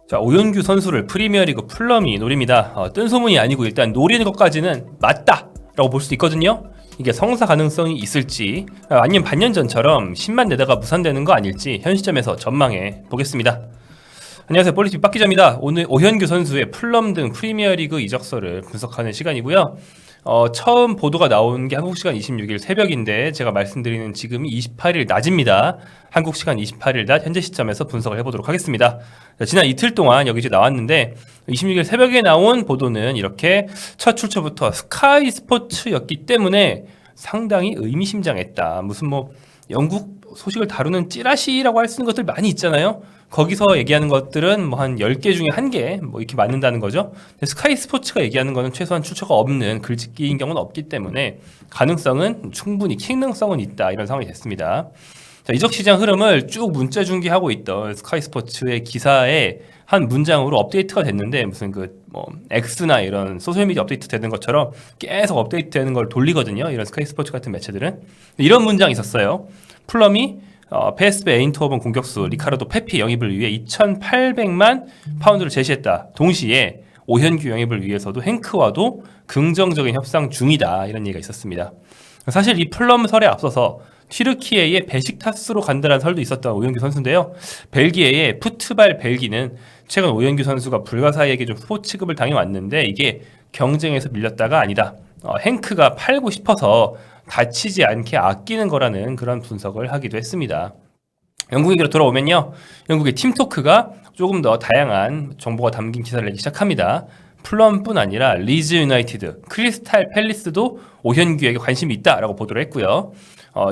자, 오현규 선수를 프리미어리그 풀럼이 노립니다. 뜬 소문이 아니고 일단 노리는 것까지는 맞다 라고 볼 수 있거든요. 이게 성사 가능성이 있을지 아니면 반년 전처럼 10만 내다가 무산되는 거 아닐지 현 시점에서 전망해 보겠습니다. 안녕하세요, 볼리티비 박 기자입니다. 오늘 오현규 선수의 풀럼 등 프리미어리그 이적설을 분석하는 시간이고요. 처음 보도가 나온 게 한국시간 26일 새벽인데 제가 말씀드리는 지금이 28일 낮입니다. 한국시간 28일 낮 현재 시점에서 분석을 해보도록 하겠습니다. 자, 지난 이틀 동안 여기 이제 나왔는데 26일 새벽에 나온 보도는 이렇게 첫 출처부터 스카이 스포츠였기 때문에 상당히 의미심장했다. 무슨 영국 소식을 다루는 찌라시라고 할 수 있는 것들 많이 있잖아요. 거기서 얘기하는 것들은 한 10개 중에 1개 이렇게 맞는다는 거죠. 근데 스카이 스포츠가 얘기하는 거는 최소한 출처가 없는 글짓기인 경우는 없기 때문에 가능성은 충분히 킹능성은 있다, 이런 상황이 됐습니다. 자, 이적 시장 흐름을 쭉 문자 중계하고 있던 스카이 스포츠의 기사에 한 문장으로 업데이트가 됐는데 무슨 X나 이런 소셜미디어 업데이트 되는 것처럼 계속 업데이트 되는 걸 돌리거든요. 이런 스카이 스포츠 같은 매체들은. 이런 문장이 있었어요. 풀럼이 PSV 에인트호븐 공격수 리카르도 페피 영입을 위해 2,800만 파운드를 제시했다. 동시에 오현규 영입을 위해서도 행크와도 긍정적인 협상 중이다, 이런 얘기가 있었습니다. 사실 이 풀럼 설에 앞서서 튀르키예의 베식타스로 간다는 설도 있었던 오현규 선수인데요. 벨기에의 푸트발 벨기는 최근 오현규 선수가 불가사의에게 좀 후보 취급을 당해왔는데 이게 경쟁에서 밀렸다가 아니다, 행크가 팔고 싶어서 다치지 않게 아끼는 거라는 그런 분석을 하기도 했습니다. 영국 얘기로 돌아오면요, 영국의 팀토크가 조금 더 다양한 정보가 담긴 기사를 내기 시작합니다. 풀럼뿐 아니라 리즈 유나이티드, 크리스탈 팰리스도 오현규에게 관심이 있다라고 보도를 했고요.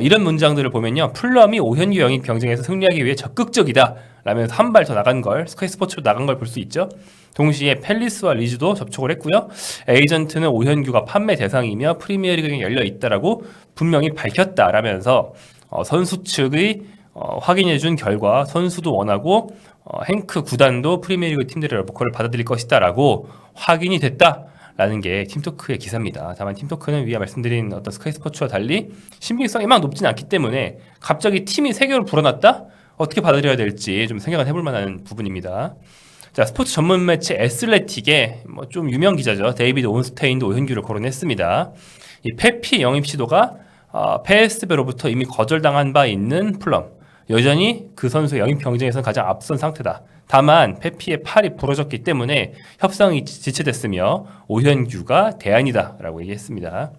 이런 문장들을 보면요, 풀럼이 오현규 영입 경쟁에서 승리하기 위해 적극적이다 라면서 한 발 더 나간 걸, 스카이 스포츠로 나간 걸 볼 수 있죠. 동시에 팰리스와 리즈도 접촉을 했고요. 에이전트는 오현규가 판매 대상이며 프리미어리그에 열려 있다라고 분명히 밝혔다라면서 선수 측의 확인해준 결과 선수도 원하고 행크 구단도 프리미어리그 팀들의 러브콜을 받아들일 것이다라고 확인이 됐다라는 게 팀토크의 기사입니다. 다만 팀토크는 위에 말씀드린 어떤 스카이 스포츠와 달리 신빙성이 막 높진 않기 때문에 갑자기 팀이 3개로 불어났다? 어떻게 받아들여야 될지 좀 생각을 해볼 만한 부분입니다. 자, 스포츠 전문 매체 애슬레틱의 좀 유명 기자죠. 데이비드 온스테인도 오현규를 거론했습니다. 이 페피 영입 시도가 PSV로부터 이미 거절당한 바 있는 풀럼, 여전히 그 선수의 영입 경쟁에서는 가장 앞선 상태다. 다만 페피의 팔이 부러졌기 때문에 협상이 지체됐으며 오현규가 대안이다 라고 얘기했습니다.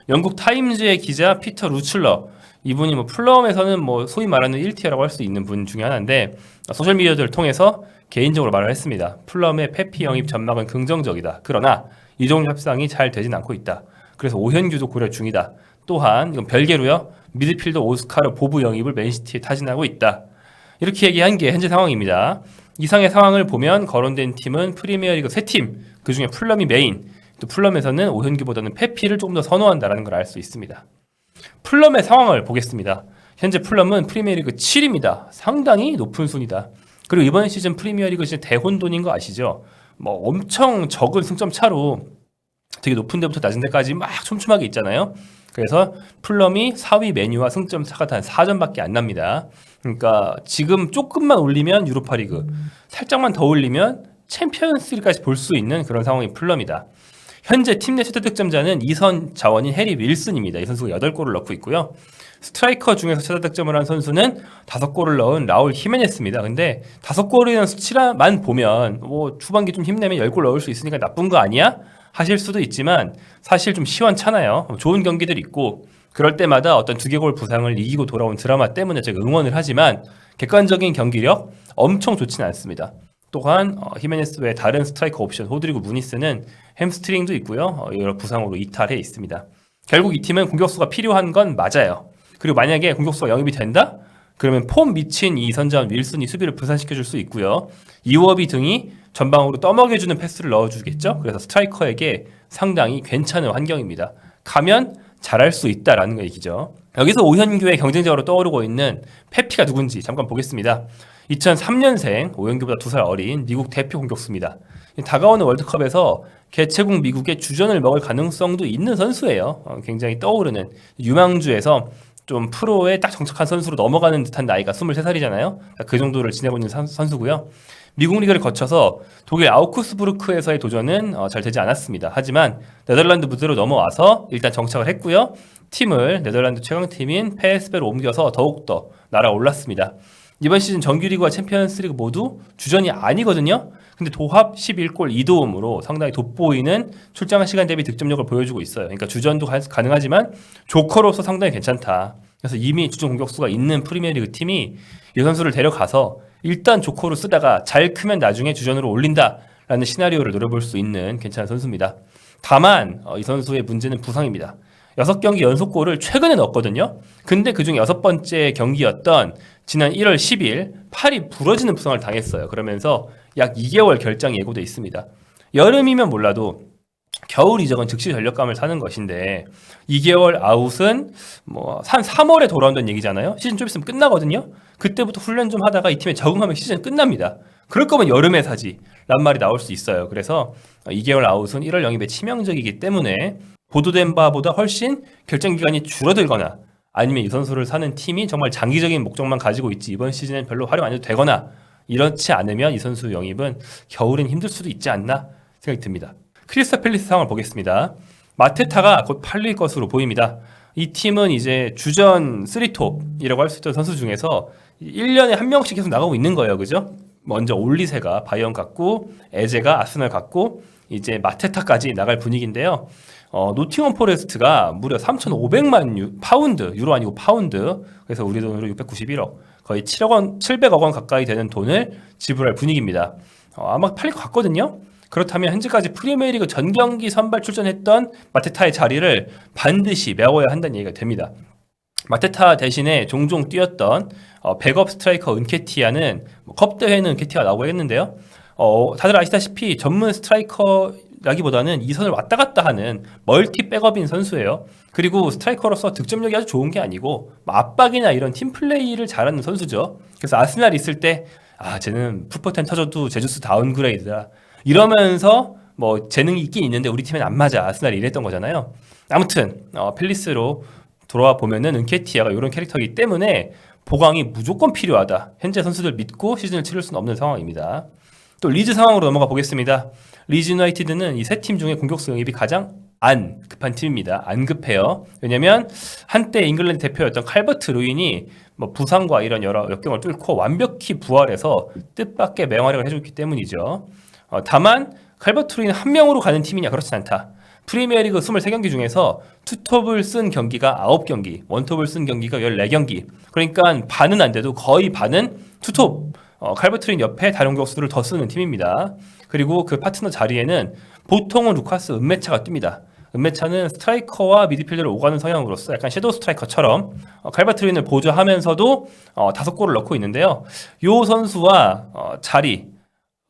영국 타임즈의 기자 피터 루출러, 이분이 풀럼에서는 소위 말하는 1티어라고 할 수 있는 분 중에 하나인데 소셜미디어들을 통해서 개인적으로 말을 했습니다. 풀럼의 페피 영입 전망은 긍정적이다. 그러나 이종 협상이 잘 되진 않고 있다. 그래서 오현규도 고려 중이다. 또한 이건 별개로요, 미드필더 오스카르 보브 영입을 맨시티에 타진하고 있다. 이렇게 얘기한 게 현재 상황입니다. 이상의 상황을 보면 거론된 팀은 프리미어리그 3팀, 그중에 풀럼이 메인, 또 풀럼에서는 오현규보다는 페피를 조금 더 선호한다는 걸 알 수 있습니다. 풀럼의 상황을 보겠습니다. 현재 풀럼은 프리미어리그 7입니다. 상당히 높은 순위다. 그리고 이번 시즌 프리미어리그 진짜 대혼돈인 거 아시죠? 엄청 적은 승점 차로 되게 높은 데부터 낮은 데까지 막 촘촘하게 있잖아요. 그래서 풀럼이 4위 메뉴와 승점 차가 단 4점밖에 안 납니다. 그러니까 지금 조금만 올리면 유로파리그, 살짝만 더 올리면 챔피언스리그까지 볼 수 있는 그런 상황이 풀럼이다. 현재 팀 내 최다 득점자는 2선 자원인 해리 윌슨입니다. 이 선수가 8골을 넣고 있고요. 스트라이커 중에서 최다 득점을 한 선수는 5골을 넣은 라울 히메네스입니다. 근데 5골이라는 수치만 보면 후반기 좀 힘내면 10골 넣을 수 있으니까 나쁜 거 아니야? 하실 수도 있지만 사실 좀 시원찮아요. 좋은 경기들이 있고 그럴 때마다 어떤 두개골 부상을 이기고 돌아온 드라마 때문에 제가 응원을 하지만 객관적인 경기력 엄청 좋지는 않습니다. 또한 히메네스 외 다른 스트라이커 옵션 호드리고 무니스는 햄스트링도 있고요. 여러 부상으로 이탈해 있습니다. 결국 이 팀은 공격수가 필요한 건 맞아요. 그리고 만약에 공격수가 영입이 된다? 그러면 폼 미친 이 선자원 윌슨이 수비를 분산시켜줄 수 있고요. 이워비 등이 전방으로 떠먹여주는 패스를 넣어주겠죠. 그래서 스트라이커에게 상당히 괜찮은 환경입니다. 가면 잘할 수 있다라는 얘기죠. 여기서 오현규의 경쟁자로 떠오르고 있는 페피가 누군지 잠깐 보겠습니다. 2003년생, 오현규보다 2살 어린 미국 대표 공격수입니다. 다가오는 월드컵에서 개최국 미국의 주전을 먹을 가능성도 있는 선수예요. 굉장히 떠오르는 유망주에서 좀 프로에 딱 정착한 선수로 넘어가는 듯한 나이가 23살이잖아요. 그 정도를 지내고 있는 선수고요. 미국 리그를 거쳐서 독일 아우크스부르크에서의 도전은 잘 되지 않았습니다. 하지만 네덜란드 무대로 넘어와서 일단 정착을 했고요. 팀을 네덜란드 최강팀인 PSV로 옮겨서 더욱더 날아올랐습니다. 이번 시즌 정규리그와 챔피언스리그 모두 주전이 아니거든요. 근데 도합 11골 2도움으로 상당히 돋보이는 출장 시간 대비 득점력을 보여주고 있어요. 그러니까 주전도 가능하지만 조커로서 상당히 괜찮다. 그래서 이미 주전 공격수가 있는 프리미어리그 팀이 이 선수를 데려가서 일단 조커로 쓰다가 잘 크면 나중에 주전으로 올린다라는 시나리오를 노려볼 수 있는 괜찮은 선수입니다. 다만 이 선수의 문제는 부상입니다. 6경기 연속골을 최근에 넣었거든요. 근데 그중 6번째 경기였던 지난 1월 10일 팔이 부러지는 부상을 당했어요. 그러면서 약 2개월 결장이 예고돼 있습니다. 여름이면 몰라도 겨울 이적은 즉시 전력감을 사는 것인데 2개월 아웃은 한 3월에 돌아온다는 얘기잖아요. 시즌 좀 있으면 끝나거든요. 그때부터 훈련 좀 하다가 이 팀에 적응하면 시즌 끝납니다. 그럴 거면 여름에 사지 란 말이 나올 수 있어요. 그래서 2개월 아웃은 1월 영입에 치명적이기 때문에 보도된 바보다 훨씬 결정 기간이 줄어들거나 아니면 이 선수를 사는 팀이 정말 장기적인 목적만 가지고 있지 이번 시즌엔 별로 활용 안 해도 되거나 이렇지 않으면 이 선수 영입은 겨울엔 힘들 수도 있지 않나 생각이 듭니다. 크리스탈 팰리스 상황을 보겠습니다. 마테타가 곧 팔릴 것으로 보입니다. 이 팀은 이제 주전 3톱이라고 할 수 있던 선수 중에서 1년에 한 명씩 계속 나가고 있는 거예요. 그죠? 먼저 올리세가 바이언 갔고 에제가 아스널 갔고 이제 마테타까지 나갈 분위기인데요. 노팅엄 포레스트가 무려 3,500만 파운드, 유로 아니고 파운드, 그래서 우리 돈으로 691억, 거의 700억 원 가까이 되는 돈을 지불할 분위기입니다. 아마 팔릴 것 같거든요. 그렇다면 현재까지 프리미어리그 전 경기 선발 출전했던 마테타의 자리를 반드시 메워야 한다는 얘기가 됩니다. 마테타 대신에 종종 뛰었던 백업 스트라이커 은케티아는 컵 대회는 은케티아가 나오고 했는데요. 다들 아시다시피 전문 스트라이커라기보다는 이 선을 왔다 갔다 하는 멀티 백업인 선수예요. 그리고 스트라이커로서 득점력이 아주 좋은 게 아니고 압박이나 이런 팀 플레이를 잘하는 선수죠. 그래서 아스날 있을 때 쟤는 풀포텐 터져도 제주스 다운그레이드다 이러면서 재능이 있긴 있는데 우리 팀엔 안 맞아 아스날이 이랬던 거잖아요. 아무튼 팰리스로 돌아와 보면은 은케티아가 이런 캐릭터이기 때문에 보강이 무조건 필요하다. 현재 선수들 믿고 시즌을 치를 수는 없는 상황입니다. 또 리즈 상황으로 넘어가 보겠습니다. 리즈 유나이티드는 이 세 팀 중에 공격수 영입이 가장 안 급한 팀입니다. 안 급해요. 왜냐면 한때 잉글랜드 대표였던 칼버트 루인이 부상과 이런 여러 역경을 뚫고 완벽히 부활해서 뜻밖의 맹활약을 해줬기 때문이죠. 다만 칼버트 루인 한 명으로 가는 팀이냐 그렇진 않다. 프리미어리그 23경기 중에서 투톱을 쓴 경기가 9경기, 원톱을 쓴 경기가 14경기. 그러니까 반은 안 돼도 거의 반은 투톱, 칼버트 루인 옆에 다른 공격수들을 더 쓰는 팀입니다. 그리고 그 파트너 자리에는 보통은 루카스 은메차가 뜹니다. 은메차는 스트라이커와 미드필더를 오가는 성향으로서 약간 섀도우 스트라이커처럼 칼버트 루인을 보조하면서도 5골을 넣고 있는데요. 이 선수와 자리,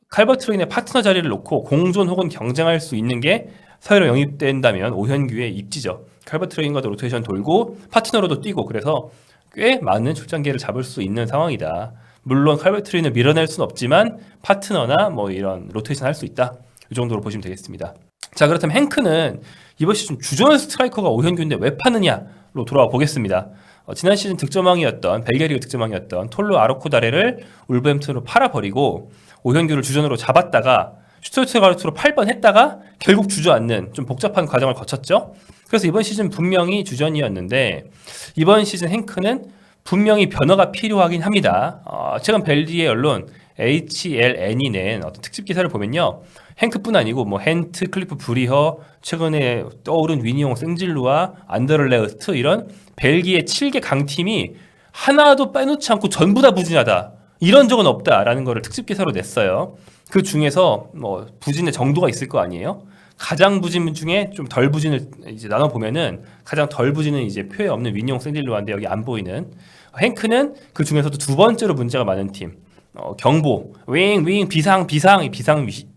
칼버트 루인의 파트너 자리를 놓고 공존 혹은 경쟁할 수 있는 게 서해로 영입된다면 오현규의 입지죠. 칼버트 루인과도 로테이션 돌고 파트너로도 뛰고 그래서 꽤 많은 출장기회를 잡을 수 있는 상황이다. 물론 칼버트 루인을 밀어낼 수는 없지만 파트너나 이런 로테이션 할 수 있다. 이 정도로 보시면 되겠습니다. 자, 그렇다면 행크는 이번 시즌 주전 스트라이커가 오현규인데 왜 파느냐로 돌아와 보겠습니다. 지난 시즌 득점왕이었던 벨기에 리그 득점왕이었던 톨로 아르코다레를 울버햄튼으로 팔아버리고 오현규를 주전으로 잡았다가 슈투트가르트로 8번 했다가 결국 주저앉는 좀 복잡한 과정을 거쳤죠. 그래서 이번 시즌 분명히 주전이었는데 이번 시즌 행크는 분명히 변화가 필요하긴 합니다. 최근 벨기에 언론 HLN이 낸 어떤 특집 기사를 보면요. 행크뿐 아니고 헨트, 클리프 브리허, 최근에 떠오른 위니옹 생질루와 안더를레흐트 이런 벨기에 7개 강팀이 하나도 빼놓지 않고 전부 다 부진하다. 이런 적은 없다라는 거를 특집 기사로 냈어요. 그 중에서 부진의 정도가 있을 거 아니에요? 가장 부진 중에 좀 덜 부진을 이제 나눠 보면은 가장 덜 부진은 이제 표에 없는 위니옹 생질루아인데 여기 안 보이는 행크는 그 중에서도 두 번째로 문제가 많은 팀. 경보, 윙, 비상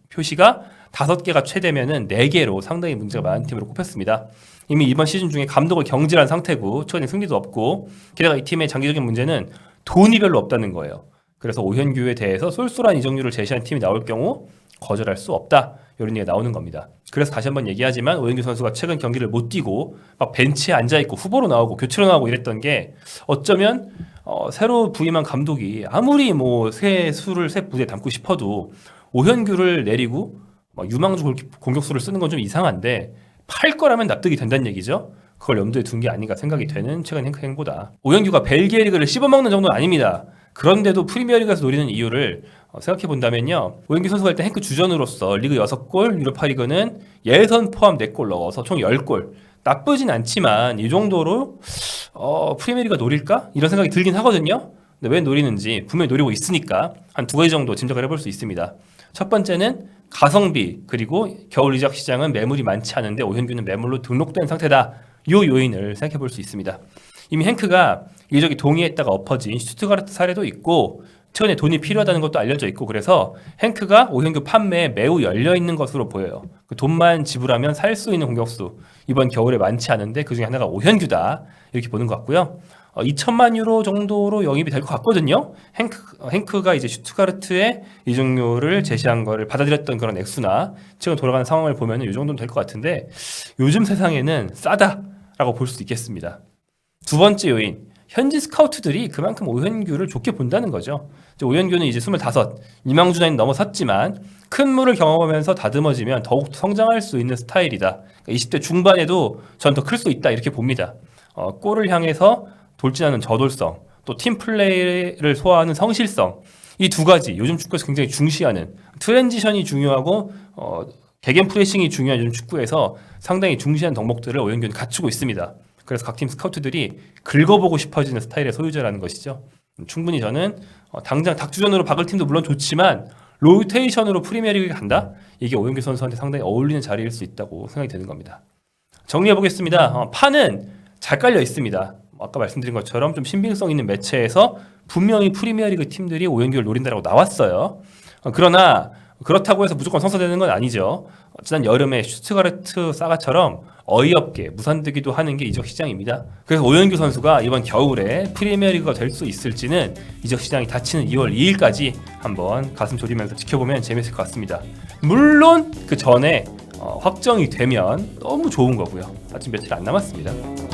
표시가 5개가 최대면은 4개로 상당히 문제가 많은 팀으로 꼽혔습니다. 이미 이번 시즌 중에 감독을 경질한 상태고 최근에 승리도 없고 게다가 이 팀의 장기적인 문제는 돈이 별로 없다는 거예요. 그래서 오현규에 대해서 쏠쏠한 이적률을 제시한 팀이 나올 경우 거절할 수 없다. 이런 얘기가 나오는 겁니다. 그래서 다시 한번 얘기하지만 오현규 선수가 최근 경기를 못 뛰고 막 벤치에 앉아있고 후보로 나오고 교체로 나오고 이랬던 게 어쩌면 새로 부임한 감독이 아무리 뭐 새 부대에 담고 싶어도 오현규를 내리고 유망주 공격수를 쓰는 건 좀 이상한데 팔 거라면 납득이 된다는 얘기죠. 그걸 염두에 둔 게 아닌가 생각이 되는 최근 행크 행보다. 오현규가 벨기에 리그를 씹어먹는 정도는 아닙니다. 그런데도 프리미어리그에서 노리는 이유를 생각해 본다면요. 오현규 선수가 일단 행크 주전으로서 리그 6골, 유로파 리그는 예선 포함 4골 넣어서 총 10골. 나쁘진 않지만 이 정도로 프리미어리그가 노릴까? 이런 생각이 들긴 하거든요. 근데 왜 노리는지 분명히 노리고 있으니까 한 2가지 정도 짐작을 해볼 수 있습니다. 첫 번째는 가성비, 그리고 겨울 이적 시장은 매물이 많지 않은데 오현규는 매물로 등록된 상태다. 이 요인을 생각해 볼 수 있습니다. 이미 행크가 이적이 동의했다가 엎어진 슈투가르트 사례도 있고 최근에 돈이 필요하다는 것도 알려져 있고 그래서 행크가 오현규 판매에 매우 열려있는 것으로 보여요. 그 돈만 지불하면 살 수 있는 공격수 이번 겨울에 많지 않은데 그중에 하나가 오현규다 이렇게 보는 것 같고요. 2천만 유로 정도로 영입이 될 것 같거든요. 행크가 이제 슈투가르트의 이적료를 제시한 거를 받아들였던 그런 액수나 지금 돌아가는 상황을 보면 이 정도는 될 것 같은데 요즘 세상에는 싸다라고 볼 수도 있겠습니다. 두 번째 요인, 현지 스카우트들이 그만큼 오현규를 좋게 본다는 거죠. 오현규는 이제 25, 유망주 나이는 넘어섰지만 큰 물을 경험하면서 다듬어지면 더욱 성장할 수 있는 스타일이다. 그러니까 20대 중반에도 전 더 클 수 있다 이렇게 봅니다. 골을 향해서 돌진하는 저돌성, 또 팀 플레이를 소화하는 성실성, 이 2가지 요즘 축구에서 굉장히 중시하는 트랜지션이 중요하고 개겐 프레싱이 중요한 요즘 축구에서 상당히 중시하는 덕목들을 오현규는 갖추고 있습니다. 그래서 각 팀 스카우트들이 긁어보고 싶어지는 스타일의 소유자라는 것이죠. 충분히 저는 당장 닭주전으로 박을 팀도 물론 좋지만 로테이션으로 프리미어리그에 간다? 이게 오현규 선수한테 상당히 어울리는 자리일 수 있다고 생각이 드는 겁니다. 정리해보겠습니다. 판은 잘 깔려 있습니다. 아까 말씀드린 것처럼 좀 신빙성 있는 매체에서 분명히 프리미어리그 팀들이 오현규를 노린다라고 나왔어요. 그러나 그렇다고 해서 무조건 성사되는 건 아니죠. 지난 여름에 슈투가르트 사가처럼 어이없게 무산되기도 하는 게 이적 시장입니다. 그래서 오현규 선수가 이번 겨울에 프리미어리그가 될 수 있을지는 이적 시장이 닫히는 2월 2일까지 한번 가슴 졸이면서 지켜보면 재밌을 것 같습니다. 물론 그 전에 확정이 되면 너무 좋은 거고요. 아직 며칠 안 남았습니다.